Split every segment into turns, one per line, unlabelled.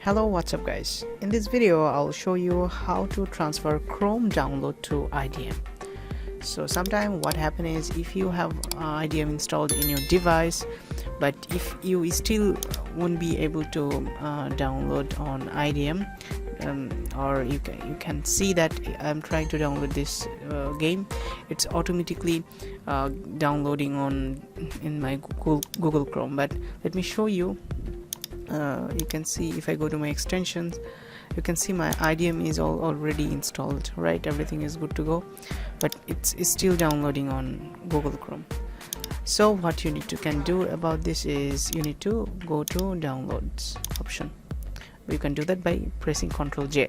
Hello, what's up guys? In this video I'll show you how to transfer Chrome download to IDM. So sometime what happens is if you have IDM installed in your device, but if you still won't be able to download on IDM, or you can see that I'm trying to download this game, it's automatically downloading in my Google Chrome. But let me show you. You can see if I go to my extensions, you can see my IDM is already installed, right? Everything is good to go, but it's still downloading on Google Chrome. So what you can do about this is you need to go to downloads option. You can do that by pressing Ctrl J.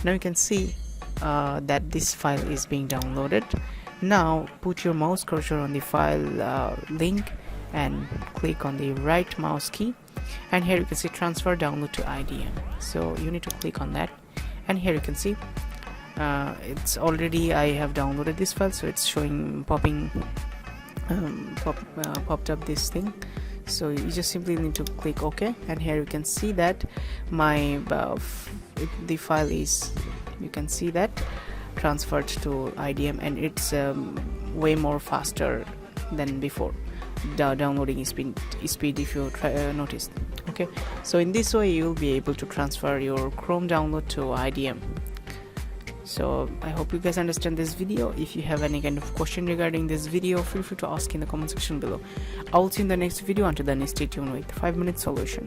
Now you can see that this file is being downloaded. Now put your mouse cursor on the file link and click on the right mouse key, and here you can see transfer download to IDM. So you need to click on that, and here you can see it's already, I have downloaded this file, so it's showing popped up this thing. So you just simply need to click OK, and here you can see that my the file is, you can see that transferred to IDM, and it's way more faster than before. The downloading speed if you noticed. Okay, so in this way you'll be able to transfer your Chrome download to IDM. So I hope you guys understand this video. If you have any kind of question regarding this video, feel free to ask in the comment section below. I will see you in the next video. Until then, stay tuned with 5-minute solution.